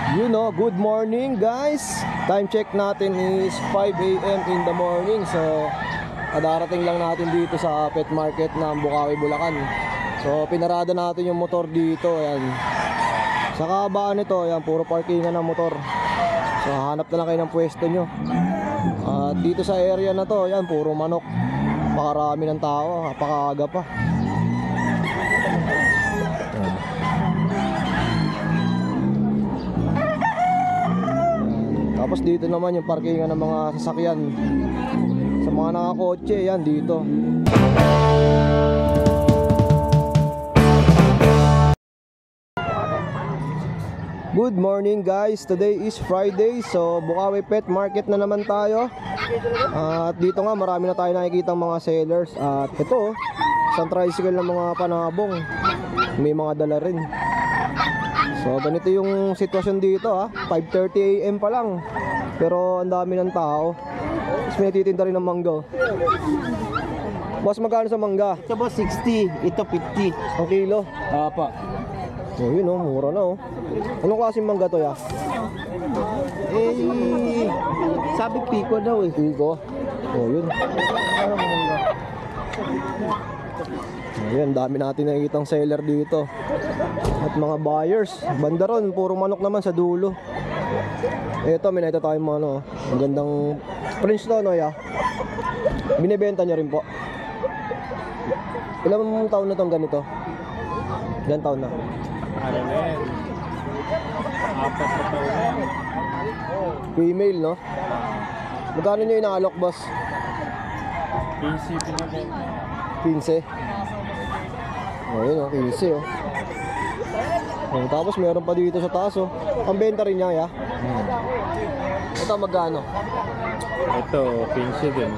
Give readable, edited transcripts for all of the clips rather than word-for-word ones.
Good morning guys. Time check natin is 5 AM in the morning. So, darating lang natin dito sa pet market ng Bukawi, Bulacan. So, pinarada natin yung motor dito. Ayan. Sa kabaan nito, ayan, puro parkingan ng motor. So, hanap na lang kayo ng pwesto nyo. At dito sa area na to, ayan, puro manok. Pakarami ng tao, napakaaga pa. Tapos dito naman yung parkingan ng mga sasakyan. Sa mga nakakotse, yan dito. Good morning guys, today is Friday. So Bukawi Pet Market na naman tayo. At dito nga marami na tayo nakikita mga sellers. At ito, isang tricycle ng mga panabong. May mga dala rin. So ganito yung sitwasyon dito 5:30 AM pa lang. Pero ang dami ng tao. Tapos may titinda rin ng mangga. Boss, magkano sa mangga? Ito boss 60, ito 50. Ang kilo? Apa. Oh yun mura na Anong klaseng mangga to ya? Sabi piko daw eh. Piko? Oh yun. Ayan, dami natin nakikitang seller dito. At mga buyers. Banda ron, puro manok naman sa dulo. Ito, may nakita tayong mga ang gandang French to, ya? Binibenta niya rin po. Ilang taon na tong ganito? Ilang taon na? Ano na yan? 4 na taon na yan. Female, no? Magkano nyo inaalok, boss? 15 pinabenta. 15. Oh, yun, 15, tapos meron pa dito sa taas, Pambenta rin niya, ya? Ito, magkano? Ito, 15 din.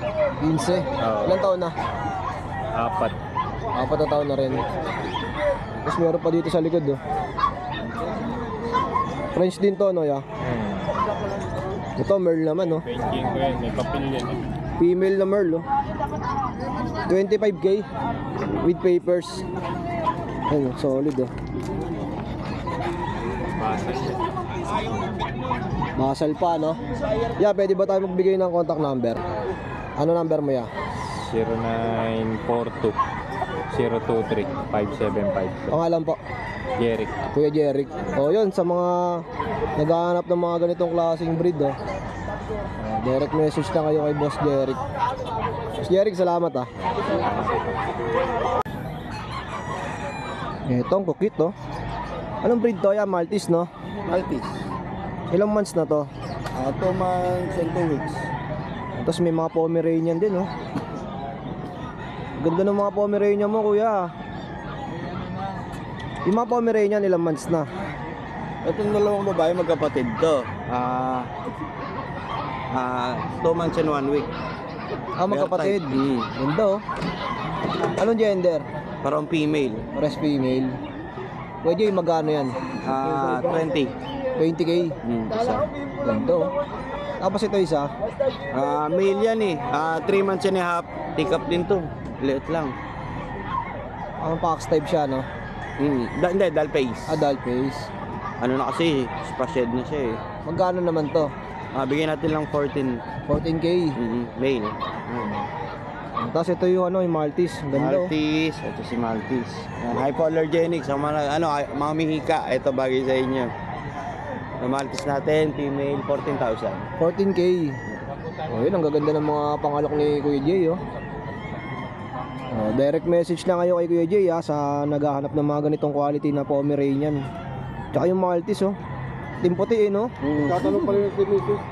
15? Oo. Ilang taon na? 4. 4 na taon na rin. Tapos meron pa dito sa likod, French din to, ya? Ito, Merl naman, 20 ko yan, may papel yan. Female na Merl, 25K with papers. Ayun, solid, Basal yan. Masal pa, no? Yeah, pwede ba tayo magbigay ng contact number? Ano number mo, ya? 0942 023 575. Pangalan po? Jeric. Kuya Jeric. O yun, sa mga naghahanap ng mga ganitong klaseng breed, direct message na kayo kay Boss Jeric. Boss Jeric, salamat, Ito, ang kukit, Anong breed to? Yan, Maltese, no? Maltese. Ilang months na to? 2 months and 2 weeks. Tapos may mga Pomeranian din, Ganda ng mga Pomeranian mo, kuya. Yung mga Pomeranian, ilang months na? Itong dalawang babae magkapatid to. 2 months and 1 week. Magkapatid. Type. Ganda, Anong gender? Parang female. Pares female. Pwede yung magkano yan? 20. 20K. Isa. Ganda, Tapos ito isa. Male yan 3 months and a half. Take up din to. Liit lang. Ang Fox type siya, no? Hindi, doll face. Adult face. Ano na kasi, spa-shed na siya Magkano naman to? Bigyan natin lang 14. 14K. Male. Tapos ito yung yung Maltese. Ganda, Maltese. Ito si Maltese. Hypoallergenic. Sa mga, mga mihika. Ito bagay sa inyo. Ang Maltese natin, female, 14,000. 14K. Yun, ang gaganda ng mga pangalok ni Kuya Jay, direct message lang kayo kay Kuya Jay, sa naghahanap ng mga ganitong quality na Pomeranian. Tsaka yung Maltese, timputi, no? Tatanong pa rin yung Timisus.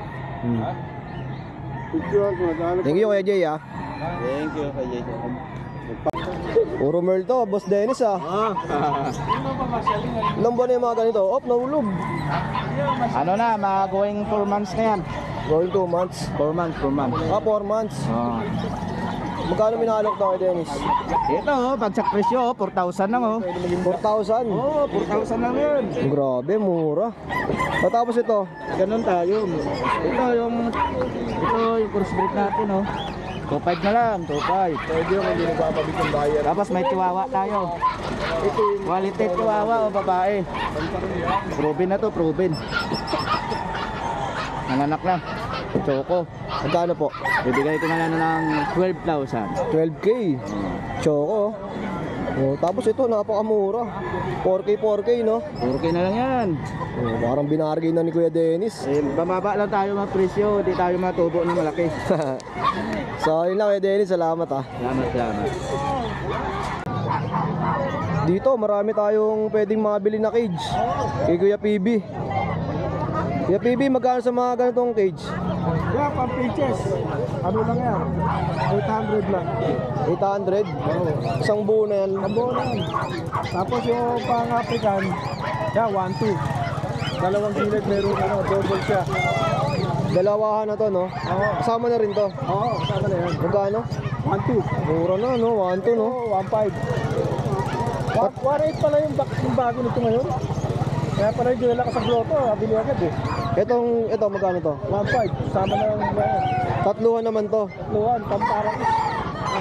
Thank you, Kuya Jay, Thank you, Kuya Jay. Puro Merl to, Boss Dennis, Ilang buwan na yung mga ganito? Nahulog. Ano na, mga going 4 months na yan. Going 2 months. 4 months, 4 months. 4 months. Magkano minalok to kay Dennis? Ito, bagsak presyo, 4,000 lang 4,000. 4,000 lang yun. Grabe, mura. Tapos ito, Ganun tayo. Ito yung crossbreed natin 2.5 na lang, 2.5. Pwede yung hindi nagpapabit yung buyer. Tapos may chihuahua tayo. Quality chihuahua o babae. Proven na to, proven. Nanganak na. Choco. Magkano po? Bibigay ko na lang ng 12,000. 12K. Choco. Oh, tapos ito napakamura. 4K no? 4K na lang yan. Oh, parang binargain na ni Kuya Dennis. Eh, bumaba lang tayo mga presyo. Di tayo matubo ng malaki. So yun lang Kuya Dennis, salamat ah. Salamat. Dito marami tayong pwedeng mabili na cage. Kay Kuya PB. Kuya PB, magkano sa mga ganitong cage? Yeah, pang pitches. Ano lang yan? 800 lang. 800? Isang buo na yan. Ang buo na yan. Tapos yung pang African, yeah, 1-2. Dalawang gilid, meron double siya. Dalawahan na to, no? Oo. Kasama na rin to. Oo, kasama na yan. Magkano? 1-2. Mura na, no? 1 to, no? Oo, 1-5. 1-8 pala yung bago nito ngayon. Kaya pala yung dinala ka sa grotto, abili agad eh. Ito, magkano to? 1-5, sama na yung Tatluhan naman to. luwan, pamparang.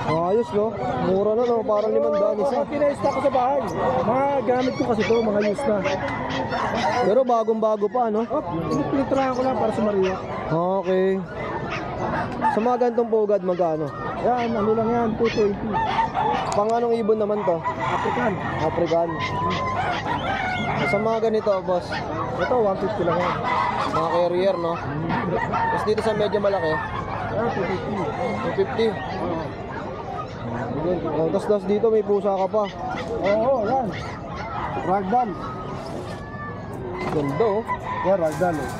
Ayos, no? Mura na, no? Parang 500 isa. Pinaista ko sa bahay. Mga gamit ko kasi to, mga used na. Pero bagong-bago pa, no? Oh, pinitrahan ko lang para sa Maria. Okay. Sa mga ganitong pugad, magkano? Yan, ano lang yan, 220. Pang anong ibon naman to? African. African. Sa mga ganito, boss, Ito, 150 lang yan. mga carrier, no? Tapos dito sa medyo malaki, Yan, 250. 250. Oh, tapos dito may pusa ka pa. Oo, yan. Ragdoll. Ganda, oh. Yan, ragdoll eh.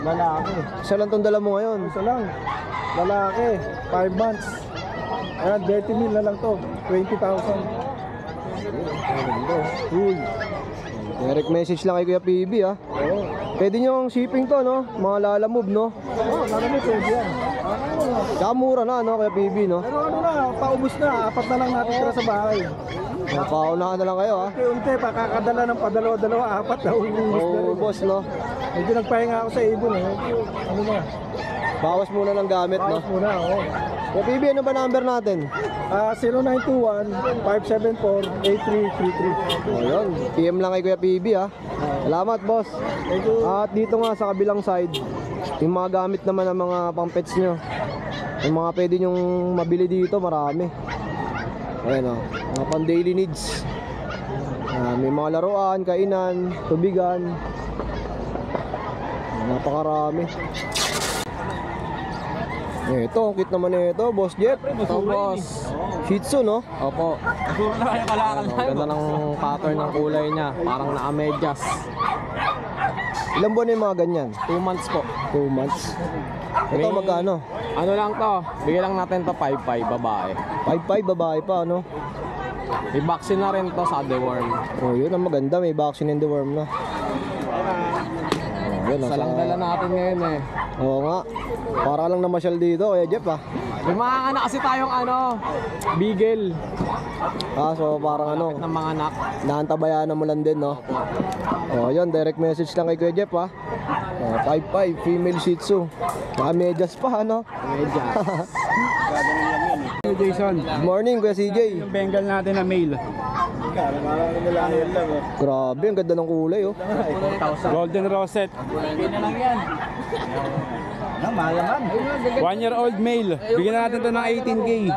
Lalaki. Isa lang tong dala mo ngayon. Isa lang. Lalaki, 5 months. Ayan, 30 mil na lang to. 20,000. Uy. Direct message lang kay Kuya PB, ah. Oo. Pwede nyo ang shipping to, no? Mga lalamove, no? Oo, marami pwede yan. Tsaka mura na, no? Kuya PB, no? Pero ano na, paubos na. 4 na lang natin tira sa bahay. Paunahan na lang kayo, ah. Unti-unti, pakakadala ng padalawa-dalawa, 4 na uubos na Oo, rin. boss, no? Medyo nagpahinga ako sa ibon eh. Ano na? Bawas muna ng gamit, no? Bawas muna, oo. Kuya PB, ano ba number natin? 0921-574-8333. O yun, PM lang kay Kuya PB, ah. Salamat, boss. Thank you. At dito nga sa kabilang side, yung mga gamit naman ng mga pang-pets nyo. Yung mga pwede nyong mabili dito, marami. Ayan, o, mga pang-daily needs. May mga laruan, kainan, tubigan. Napakarami. Ito, ang cute naman ito, Boss Jeff. Ito, boss. Shih Tzu, no? Opo. Ganda ng pattern ng kulay niya. Parang naka-medyas. Ilang buwan na yung mga ganyan? 2 months po. 2 months. Ito, May- magkano? Ano lang to? Bigyan lang natin to 5.5 babae. 5'5", babae pa, ano? May vaccine na rin to sa deworm. Oh, yun ang maganda, may vaccine and the worm na. Oh, yun, Isa lang dala natin ngayon eh. Oo nga. Para lang namasyal dito, Kuya Jeff, ah. May mga anak kasi tayong beagle. So parang ano, Ng mga anak. naantabayanan mo lang din, no? Oh, yun, direct message lang kay Kuya Jeff, ha. 5'5", female Shih Tzu. Naka-medyas pa, ano? Medyas. Jason, Good morning, Kuya CJ. yung Bengal natin na male. Grabe, ang ganda ng kulay, oh. Golden Rosette. 1-year-old male. Bigyan natin to ng 18K.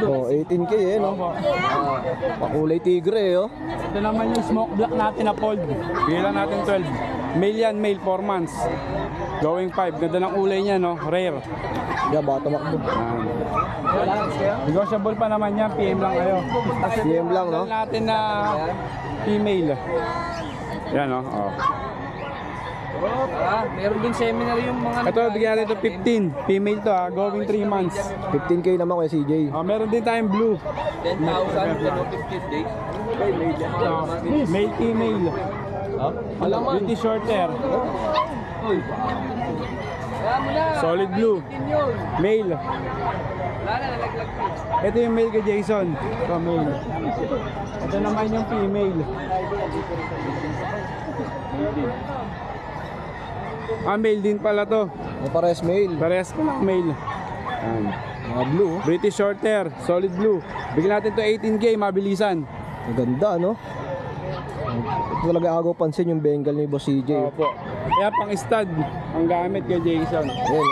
Oh, 18K, eh, no? Pakulay tigre, eh, oh. Ito naman yung smoke black natin na fold. Bigyan lang natin 12. Male yan, male, 4 months. Going 5. Ganda ng ulay niya, no? Rare. Yeah, bata makbo. Negotiable pa naman yan. PM lang kayo. PM lang, no? Ito natin na female. Yan, no? Oh. Meron din seminar yung mga Ito, bigyan natin ito 15. Female to, going 3 months. 15K naman, Kuya CJ. Meron din tayong blue. 10,000 pero 15 days. Male, female. Pretty short hair. Solid blue. Male. Ito yung male kay Jason. Ito male. Ito naman yung female. Male din pala to. May pares male. Parehas ko lang male. Yan. Mga blue. British Shorthair, solid blue. Bigyan natin to 18K, mabilisan. Maganda, no? Ito talaga agaw pansin yung Bengal ni Boss CJ. Opo. Kaya pang stud ang gamit kay Jason. Ayan,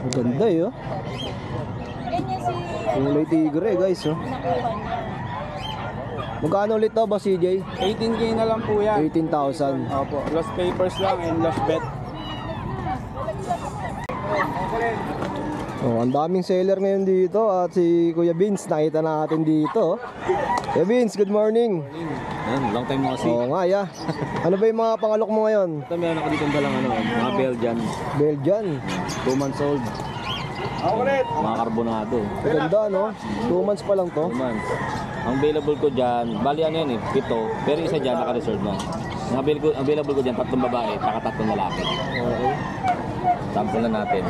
maganda eh, oh. Kulay tigre, guys, oh. Magkano ulit to, Boss CJ? 18K na lang po yan. 18,000. Opo. Lost papers lang and lost bet. Oh, ang daming seller ngayon dito at si Kuya Vince nakita natin dito. Kuya Vince, good morning. Ayun, long time no see. Oo nga, yeah. Ano ba yung mga pangalok mo ngayon? Ito meron ako dito dalang mga Belgian, Belgian. 2 months old. Mga carbonado. Maganda, no? 2 months pa lang to. 2 months. Ang available ko dyan, bali ano yan 7. Pero isa dyan naka-reserve na. Ang available ko dyan, 3 babae, 3 lalaki. Okay. Sample na natin.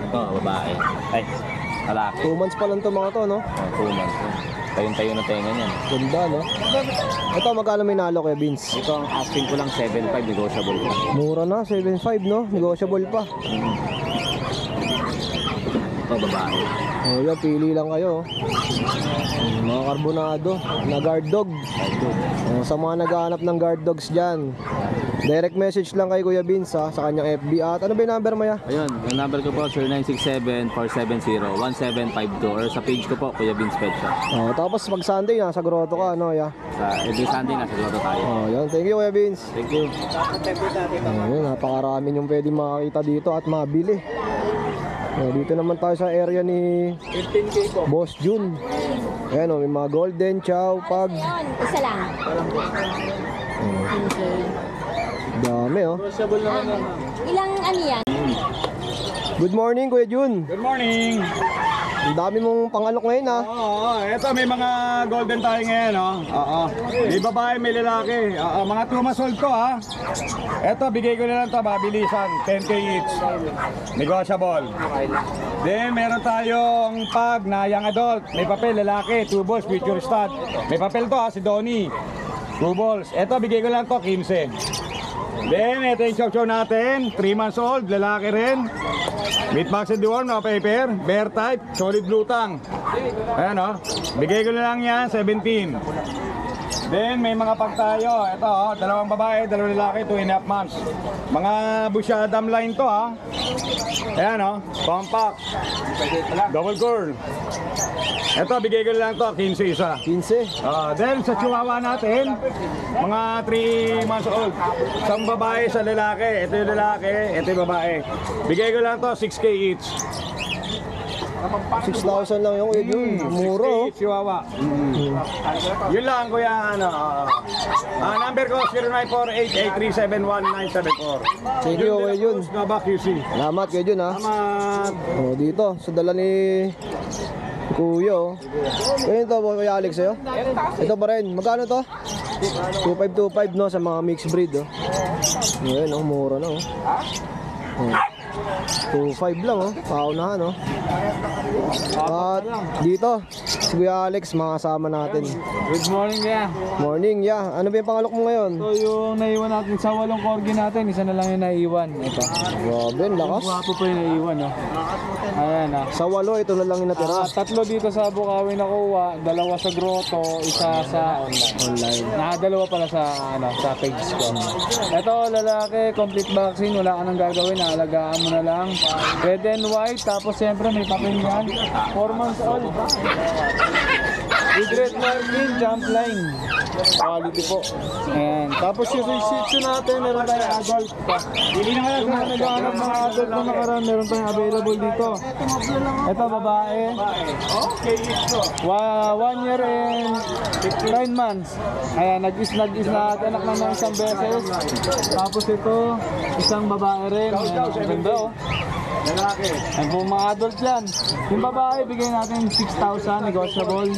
Ito, babae. Ay, lalaki. 2 months pa lang to mga to, no? 2 months. Tayong-tayo na tenga niyan. Ganda, no? Ito, magkano may nalo Kuya Vince? Ito ang asking ko lang 7.5, negotiable pa. Mura na, 7.5, no? Negotiable pa. Ito, babae. Oh, yan, pili lang kayo. Mga karbonado na guard dog. Oh, sa mga naghahanap ng guard dogs dyan, direct message lang kay Kuya Vince ha, sa kanyang FB. At ano ba yung number mo ya? Ayun, yung number ko po 0967-470-1752 or sa page ko po, Kuya Vince Pet Shop. Oh, tapos pag Sunday nasa grotto ka, ano ya? Sa every Sunday nasa Grotto tayo. Oh, yan. Thank you Kuya Vince. Thank you. Oh, yun, napakarami yung pwede makakita dito at mabili. Oh, dito naman tayo sa area ni 15K po. Boss Jun. Ayan oh, may mga golden chow pag. Yun, isa lang. Okay. Dami oh. Negotiable naman na. Ilang ano yan? Good morning Kuya Jun. Good morning. Ang dami mong pangalok ngayon ha. Oo, eto may mga golden tayo ngayon, oh. Oo. May babae, may lalaki. Oo, mga 2 months old to, ha. Eto, bigay ko na lang to, mabilisan. 10K each. Negotiable. Then, meron tayong pag na young adult. May papel, lalaki, 2 balls, future stud. May papel to, ha, si Donnie. 2 balls. Eto, bigay ko lang to, 15. Then, ito yung chow-chow natin. 3 months old, lalaki rin. Meat box and deworm, no paper. Bear type, solid blue tang. Ayan o. Bigay ko na lang yan, 17. Then may mga pag tayo. Ito o, 2 babae, 2 lalaki, 2.5 months. Mga busya dam line to ha. Ayan o, compact. Double curl. Ito, bigay ko na lang to, 15 isa. 15. Then sa chihuahua natin, mga 3 months old. Isang babae sa lalaki. Ito yung lalaki, ito yung babae. Bigay ko lang to, 6K each. 6,000 lang yung Kuya Jun. 6K Mura oh. each, chihuahua. Yun lang kuya, ano. Number ko, 0948-8371-974. Thank you Kuya Jun. Gaba QC. Salamat Kuya Jun ha. Salamat. Oh, dito, sa dala ni Kuya oh. Ayun to, Kuya Alex sa'yo? Ito pa rin. Magkano to? 2525 no, sa mga mixed breed oh. Ayun oh, mura na oh. Oh. 2.5 lang oh, paunahan oh. At dito, si Kuya Alex, makasama natin. Good morning kaya. Morning, yeah. Ano ba yung pangalok mo ngayon? So yung naiwan natin sa 8 corgi natin, isa na lang yung naiwan. Ito. Grabe, ang lakas. Guwapo pa yung naiwan, no? Ayan, ah. Sa 8, ito na lang yung natira. 3 dito sa Bukawi nakuha, 2 sa Grotto, isa sa online. Nakadalawa pala sa sa page ko. Ito, lalaki, complete vaccine, wala ka nang gagawin, naalagaan mo na lang. Red and white, tapos siyempre may papel yan. 4 months old. With red marking, jump line. Quality po. Ayan. Tapos yung Shih Tzu natin, meron tayong adult pa. Hindi na kaya sa naghahanap ng adult na nakaraan, meron tayong available dito. Ito, babae. 1 year and 9 months. Ayan, nag-is na at anak na ng isang beses. Tapos ito, isang babae rin. Ayan, ang ganda oh. Lalaki. Yan po mga adult yan. Yung babae, bigay natin 6,000, negotiable.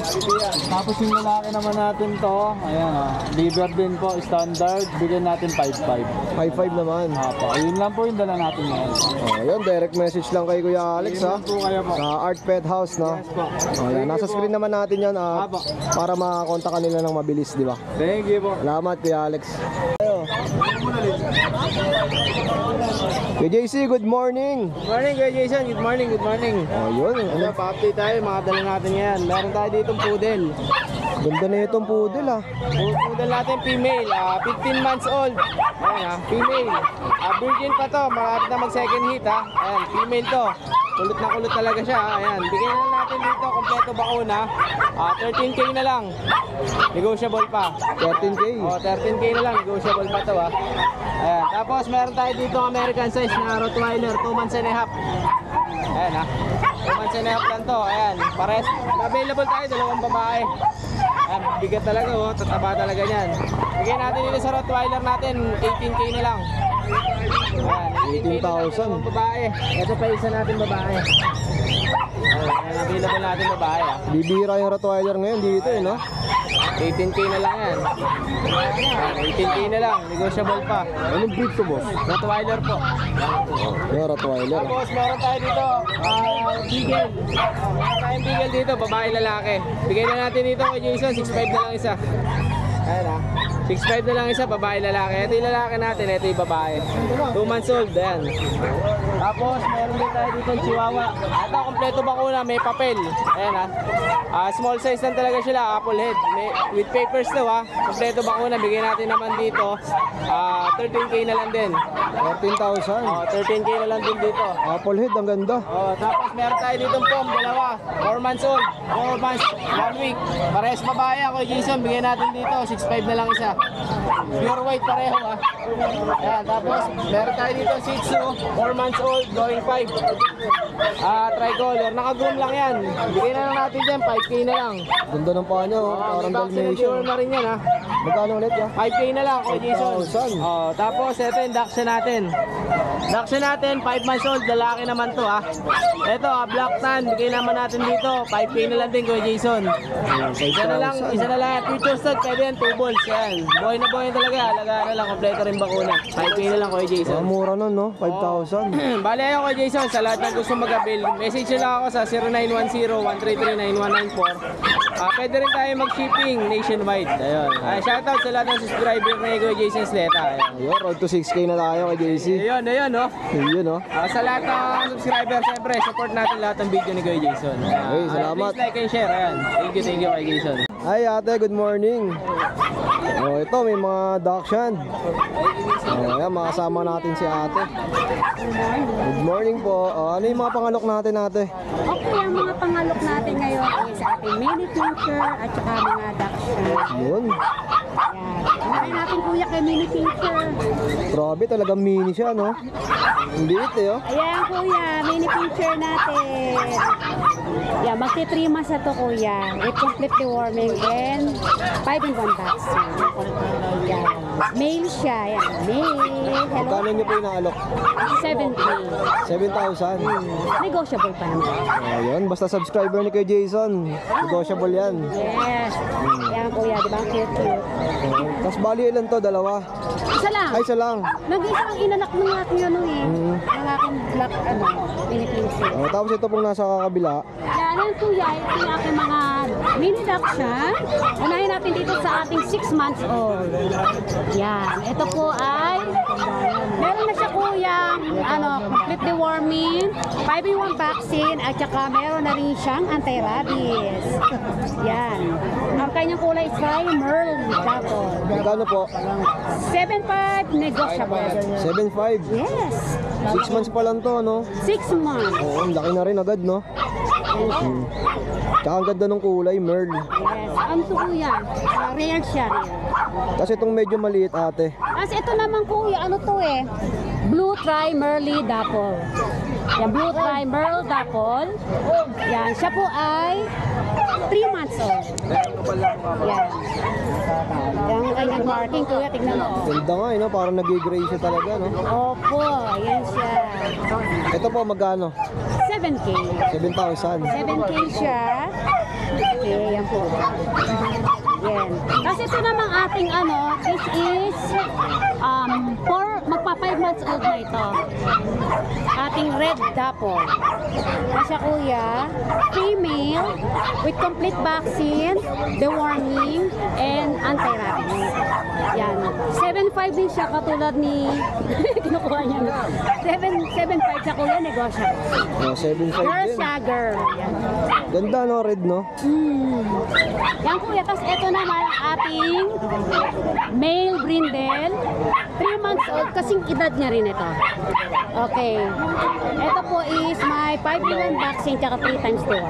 Tapos yung lalaki naman natin to, ayan o, liver din po, standard, bigay natin 5,500. 5-5 naman. Apo, yun lang po yung dala natin ngayon. Oh, yun, direct message lang kay Kuya Alex ha. Po kayo po. Sa Art Pet House, no? Yes po. Oh, yan. Nasa screen naman natin yan Apo. para makakontak kanila ng mabilis, di ba? Thank you po. Salamat, Kuya Alex. Kuya JC, good morning. Good morning, Kuya Jason. Good morning, good morning. Oh, yun. Ano? Pa-update tayo, mga dala natin ngayon. Meron tayo ditong poodle. Ganda na itong poodle ah. Poodle natin female, 15 months old. Ayan female. Virgin pa to, malapit na mag second hit Ayan, female to. Kulot na kulot talaga siya. Ayan, bigyan na lang natin dito, kompleto bakuna. 13K na lang. Negotiable pa. 13K. 13K na lang, negotiable pa to Ayan, tapos meron tayo dito American size na Rottweiler, 2 months and a half. Ayan 2 months and a half lang to. Ayan, pares. Available tayo, dalawang babae. Ayan, bigat talaga tataba talaga niyan. Bigyan natin dito sa Rottweiler natin, 18K na lang. Ayan, 18,000 dalawang babae. Ito pa isa natin babae. Ayan, available natin babae Bibira yung Rottweiler ngayon dito no? 18K na lang yan. Ayan, 18K na lang, negotiable pa. Anong breed to, boss? Rottweiler po. Yung Rottweiler. Tapos meron tayo dito, Beagle. Meron tayong Beagle dito, babae lalaki. Bigay na natin dito kay Jason, 6'5 na lang isa. Ayan 6'5 na lang isa, babae lalaki. Ito yung lalaki natin, ito yung babae. 2 months old, ayan. Tapos meron din tayo dito yung Chihuahua. Ito, kompleto bakuna, may papel. Ayan small size lang talaga sila, apple head. With papers to kompleto bakuna. Bigyan natin naman dito, 13K na lang din. 13,000. 13K na lang din dito. Apple head, ang ganda. Tapos meron tayo ditong pom, dalawa. 4 months old, 4 months, 1 week. Parehas babae ako, Jason. Bigyan natin dito, 6'5 na lang isa. Pure white pareho Ayan, tapos meron tayo dito Shih Tzu, 4 months old, going 5. Tricolor, naka-groom lang yan. Bigyan na lang natin dyan, 5K na lang. Ganda ng paa niya, parang Vaccination Dalmatian. na rin yan Magkano ulit yan? 5K na lang, Kuya Jason. 5,000. Tapos ito yung Dachshund natin. Dachshund natin, 5 months old, lalaki naman to Ito, Black Tan, bigay naman natin dito, 5K na lang din, Kuya Jason. Isa na lang, future stud, pwede yan, 2 balls, yan. Buhay na talaga, alagaan na lang, kompleto rin bakuna. 5K na lang, Kuya Jason. Ang mura nun, no? 5,000. Bale ako, Kuya Jason, sa lahat ng gusto mag-avail, message nyo lang ako sa 0910-133-9194. Pwede rin tayo mag-shipping nationwide. Ayun. Shoutout sa lahat ng subscriber na Kuya Jason Sleta. Ayun, road to 6K na tayo kay JC. Ayun, no? Ayun, no? Sa lahat ng subscriber, syempre, support natin lahat ng video ni Kuya Jason. Okay, salamat. Please like and share. Ayan. Thank you, Kuya Jason. Hi ate, good morning. Ito may mga dachshund. Ayan, makasama natin si ate. Good morning po. Ano yung mga pangalok natin ate? Okay, ang mga pangalok natin ngayon ay sa ating mini pincher at saka mga dachshund. Yun. Yan. Unahin natin kuya kay mini pincher. Grabe, talagang mini siya, no? Ang liit oh. Ayan kuya, mini pincher natin. Yan, magti 3 months na to kuya. With complete deworming and 5 in 1 vaccine. Yan. Male siya. Yan. Male. Hello. Magkano nyo po inaalok? 7K. 7,000. Negotiable pa naman. Ayun, basta subscriber ni kay Jason. Negotiable yan. Yes. Yan kuya, di ba? Ang cute. Tapos bali ilan to? Dalawa? Isa lang. Ay, isa lang. Nag-isa lang inanak ng aking ng aking black, mini pincher. Tapos ito pong nasa kabila. Yan, yan kuya, ito yung aking mga mini dachshund. Unahin natin dito sa ating 6 months old. Yan, ito po ay, meron na siya kuya, complete deworming, 5-in-1 vaccine, at saka meron na rin siyang anti-rabies. Yan. Ang kanyang kulay is Merle Double. Magkano po? 7.5 negotiable. 7,500. Yes. 6 months pa lang to, no? 6 months. Oo, ang laki na rin agad, no? Tsaka ang ganda ng kulay, Merle. Yes. Ano to kuya? Rare siya. Kasi itong medyo maliit ate. Kasi ito naman kuya, ano to Blue Tri Merle Dapple. Yan, Blue Tri Merle Dapple. Yan, siya po ay 3 months old. Yan. Yan ang kanyang marking, kuya. Tignan mo. Ganda nga, no? Parang nag-gray siya talaga, no? Opo, ayan siya. Ito po, magkano? 7K. 7,000. 7K siya. Okay, yan po. Yan. Kasi ito namang ating ano, this is magpa 5 months old na ito. Ating red dapple. Kasi kuya, female with complete vaccine, deworming, and anti-rabies. Yan. 7.5 din siya katulad ni kinukuha niya. 7.5 siya kuya, negosyo. Oh, 7,500 Girl din. siya, girl. Yan. Ganda, no? Red, no? Yan kuya, tapos ito naman ang ating male brindle. 3 months old, kasing edad niya rin ito. Okay. Ito po is my 5-in-1 vaccine tsaka 3 times to 1.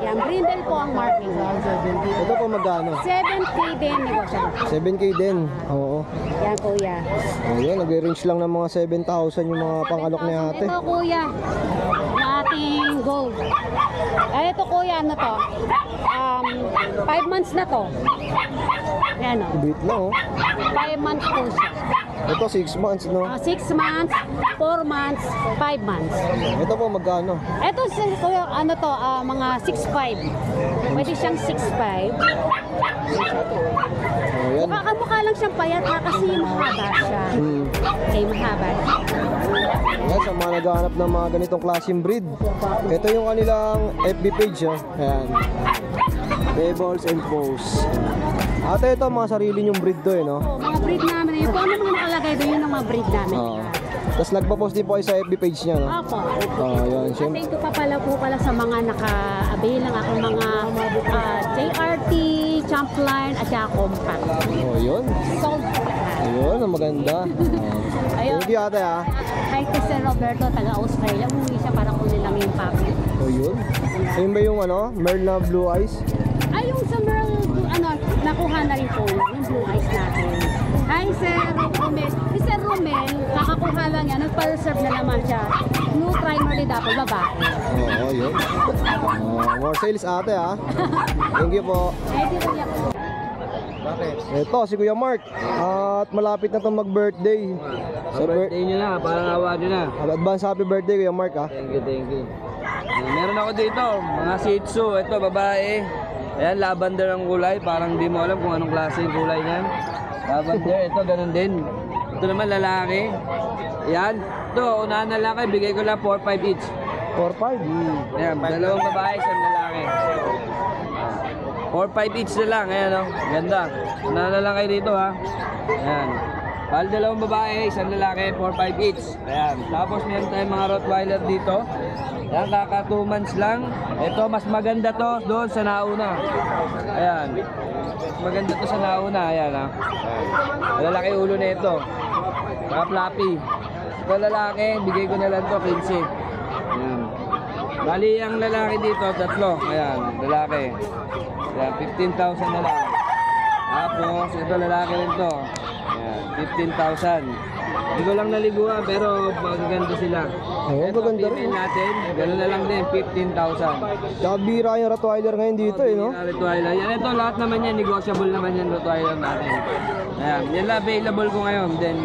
Yan, brindle po ang marking. Ito po, magkano? 7K din, negosyo. 7K din. Oo. Yan kuya. Ayan, nag-range lang ng mga 7,000 yung mga pangalok ni ate. Ito kuya, na ating gold. Ay, ito kuya, ano to? 5 months na to. Yan o. Bit lang, oh. 5 months po siya. Ito, 6 months, no? 6 months, 4 months, 5 months. Ito po, magkano? Ito kuya, ano to, mga 6'5". Pwede siyang 6'5". Oh, yan. Mukha lang siyang payat ha, kasi mahaba siya. Okay, mahaba. Ayan, sa mga naghahanap ng mga ganitong klaseng breed. Ito yung kanilang FB page, oh. Ayan. Pebbles and Foes. Ate, ito mga sarili nyong breed to, eh, no? Mga breed namin, yun po ano mga nakalagay doon, yun ang mga breed namin. Oo. Tapos nagpa-post din po kayo sa FB page niya, no? Opo. Yun. Siyempre. Thank you pa pala po pala sa mga naka-avail ng aking mga JRT, Champline, at saka Compact. Oh, yun. Sold po lahat. Ayun, ang maganda. Ayun. Thank you, ate, ha? Hi kay Sir Roberto, taga-Australia. Umuwi siya para kunin lang yung puppy. Oh, yun. Ayun ba yung ano? Merl na blue eyes? Ay, yung sa Merl, nakuha na rin po yung blue eyes natin. Hi, Sir Romel. Si Sir Romel, kakakuha lang yan. Nagpa-reserve na naman siya. New primary dapat babae. Oo, yun. More sales, ate, ha? Thank you po. Thank you, Kuya. Ito, si Kuya Mark. At malapit na itong mag-birthday. Sa birthday nyo na, parang awa nyo na. Advance happy birthday, Kuya Mark, ha? Thank you. Meron ako dito, mga Shih Tzu. Ito, babae. Ayan, lavender ang kulay. Parang di mo alam kung anong klase yung kulay niyan. Lavender, ito, ganun din. Ito naman, lalaki. Ayan. Ito, unahan na lang kayo. Bigay ko lang 4-5 each. 4-5. Ayan, dalawang babae, isang lalaki. 4-5 each na lang. Ayan, oh. Ganda. Unahan na lang kayo dito, ha. Ayan. Bali, dalawang babae, isang lalaki, 4-5 each. Ayan. Tapos meron tayong mga Rottweiler dito. Ayan, kaka 2 months lang. Ito, mas maganda to doon sa nauna. Ayan. Mas maganda to sa nauna. Ayan, ha. Lalaki ulo na ito. Mga floppy. Ito lalaki, bigay ko na lang to 15. Ayan. Bali, ang lalaki dito, tatlo. Ayan, lalaki. Ayan, 15,000 na lang. Tapos, ito lalaki rin to. Ayan, 15,000. Hindi ko lang naliguan, pero magaganda sila. Oo, Ito, maganda rin. female natin, gano'n na lang din, 15,000. Tsaka bira yung Rottweiler ngayon dito, eh, no? Rottweiler. Yan, ito lahat naman yan, negotiable naman yan, Rottweiler natin. Ayan, yan lang available ko ngayon. Then,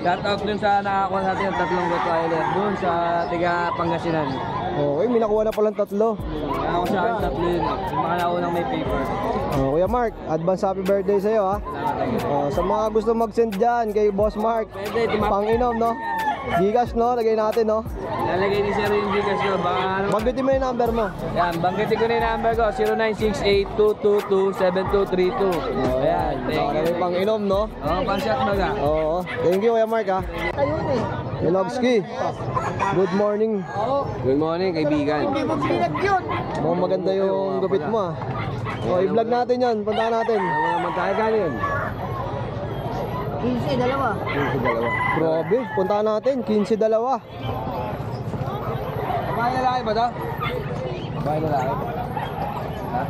shout out dun sa nakakuha natin ng 3 Rottweiler dun sa tiga Pangasinan. Okay, may nakuha na palang 3. Ako sa akin 3 yun. Yung mga naunang may paper. Kuya Mark, advance happy birthday sa'yo, ha? Sa mga gusto mag-send dyan kay Boss Mark, Pwede, pang-inom, no? Gcash, no? Lagay natin, no? Lalagay ni Sir yung Gcash ko. Baka ano. Banggitin mo yung number mo. Yan, banggitin ko na yung number ko. 0968-222-7232. Ayan, thank Baka you. may pang-inom, no? Oo, pang-shot mo ka. Oo. Thank you, Kuya Mark, ha? Milovski, good morning. Good morning, kaibigan. Mukhang maganda yung gupit mo, ha? O, i-vlog natin yan. Puntahan natin. Naman tayo ganyan. 15, Grabe, puntahan natin. 15-2. Babae lalaki ba to? Babae lalaki? Ha?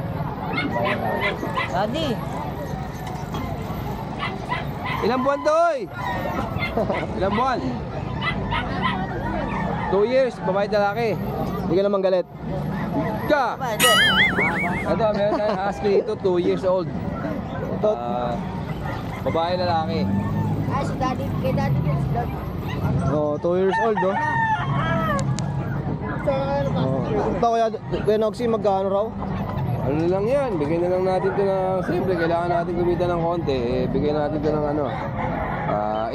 Daddy! Ilang buwan to, oy? Ilang buwan? 2 years, babae lalaki. Hindi ka naman galit. Ka! Ito, meron tayong husky dito, 2 years old. Ito, Babae, lalaki. Oh, 2 years old, oh. Ito kaya Noxy, magkano raw? Ano lang yan, bigyan na lang natin ito ng, siyempre kailangan natin kumita ng konti, bigyan natin ito ng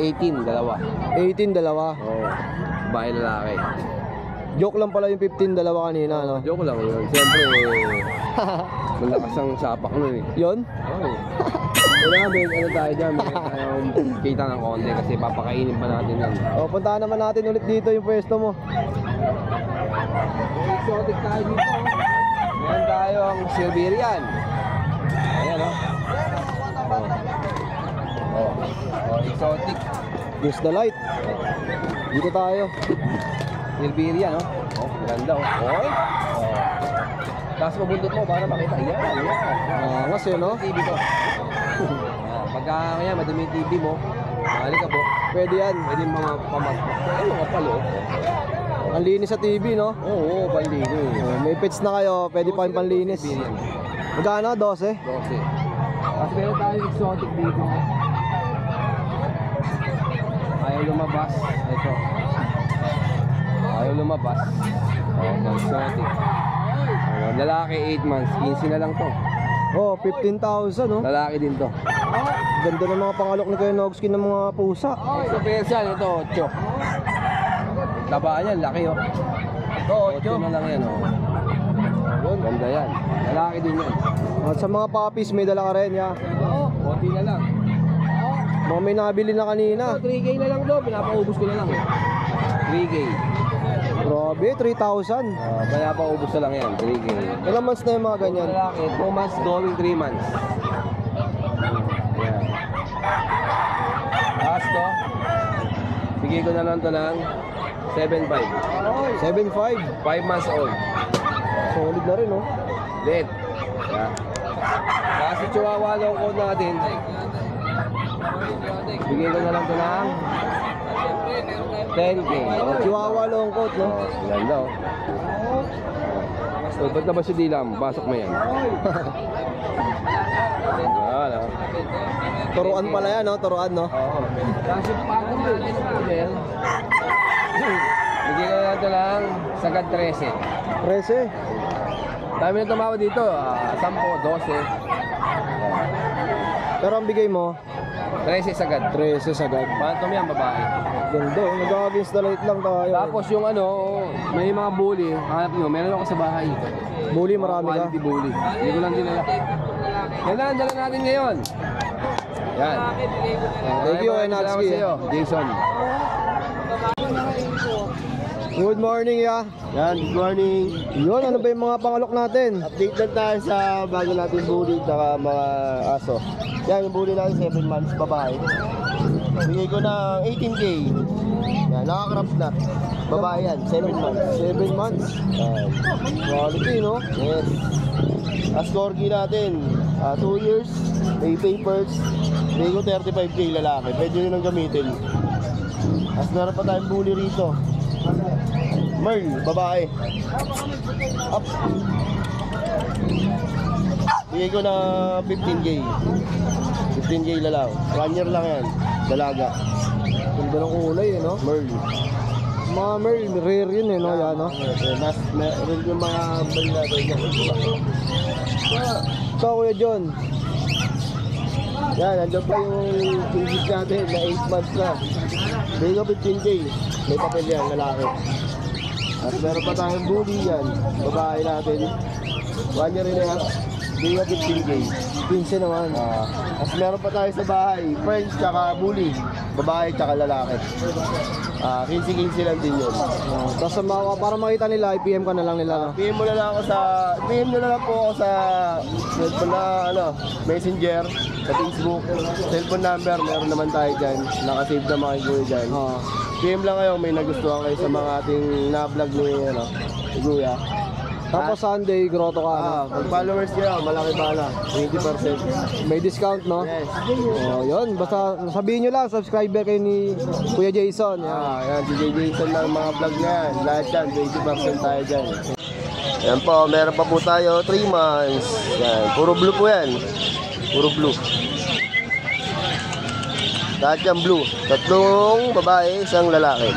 18, dalawa. 18, dalawa. Oo, babae, lalaki. Joke lang pala yung 15, dalawa kanina, no? Joke lang yun, siyempre, malakas ang sapak nun eh. Yun? Oo. Kailangan ano tayo dyan, bigyan tayong kita ng konti kasi papakainin pa natin yan. O, puntahan naman natin ulit dito yung pwesto mo. Exotic tayo dito. Meron tayo ang Siberian. Ayan o. Exotic. Use the light. Dito tayo. Siberian o. Ganda o. Oy. Tapos mabundot mo para makita. Ayan. Kasi, no? TV to. Pagka kaya madami yung TV mo, mahali ka po. Pwede yan. Pwede mga pamagpag. Ano nga palo? Ang linis sa TV, no? Oo, panligo. May pets na kayo, pwede pa yung panlinis. Siberian. Magkano? 12? 12. Tapos meron tayong exotic dito. Ayaw lumabas. Ito. Ayaw lumabas. Exotic. Lalaki 8 months. 15 na lang to. Oh, 15,000, no? Lalaki din to. Ganda ng mga pangalok ni Kuya Noxy ng mga pusa. Ito Persian. Ito 8. Tabaan yan. Laki oh. Ito 8 na lang yan oh. Ganda yan. Lalaki din yan. At sa mga puppies, may dala ka rin, ya. Konti na lang. Mga may nabili na kanina. 3K na lang to. Pinapaubos ko na lang eh. 3K. Grabe, 3,000. Pinapaubos na lang yan. 3K. Ilang months na yung mga ganyan? Lalaki, 2 months going 3 months. Ayan. Last to. Bigay ko na lang to ng 7.5. 7,500. 5 months old. Solid na rin, oh. Dead. Ayan. Kasi chihuahua long coat natin. Bigay ko na lang to ng 10K. Chihuahua long coat, no? Ganda oh. So, ba't na ba si Dilam? Pasok mo yan. Yan oh. Turuan pala yan, no? Turuan, no? Oo. Kasi pagod yun. Bigyan ko na ito lang sagad 13. 13. Dami na tumawa dito. 10, 12. Pero ang bigay mo, 13 sagad. 13 sagad. Phantom yan, babae. Ganda, oh. Nag-against the light lang tayo. Tapos yung ano, may mga bully. Hanap nyo, meron ako sa bahay. Bully, marami ka. Quality bully. Hindi ko lang dinala. Yan lang, dala natin ngayon. Yan. Thank you, Salamat Noxy. sa'yo, Jason. Good morning, ya. Yan, good morning. Yun, ano ba yung mga pangalok natin? Update lang tayo sa bago natin bully at mga aso. Yan, yung bully natin 7 months, babae. Bigay ko ng 18K. Yan, nakakraps na. Babae yan, 7 months. 7 months. Yan. Quality, no? Yes. As corgi natin, 2 years, may papers. Bigay ko 35K lalaki. Pwede nyo nang gamitin. As meron pa tayong bully rito. Merl, babae. Up. Bigay ko na 15K. 15K lalaki. 1 year lang yan. Dalaga. Ganda ng kulay, eh, no? Merl. Mga Merl, rare yun, eh, no? Yan, no? Meron yung mga Merl natin yan. So, Kuya John, Yan, nandiyan pa yung pinggit natin na 8 months na. Bigay ko 15K. May papel yan, lalaki. At meron pa tayong bully yan. Babae natin. 1 year and a half. Bigay ko 15K. 15 naman. At meron pa tayo sa bahay. French tsaka bully. Babae tsaka lalaki. 15-15 lang din yun. Tapos para makita nila, i-PM ka na lang nila, no? PM mo na lang ako sa PM nyo na lang po ako sa cellphone na Messenger, sa Facebook, cellphone number, meron naman tayo dyan, nakasave na mga iguya dyan. PM lang kayo, may nagustuhan kayo sa mga ating na-vlog ni iguya. Tapos Sunday, grotto ka, no? Pag followers nyo, malaki pa na, 20%. May discount, no? Yes. Oh, yun. Basta sabihin nyo lang, subscriber kayo ni Kuya Jason. Yan. Yan, DJ Jason ng mga vlog na yan. Lahat yan, 20% tayo dyan. Yan po, meron pa po tayo, 3 months. Yan, puro blue po yan. Puro blue. Lahat yan blue. 3 babae, 1 lalaki.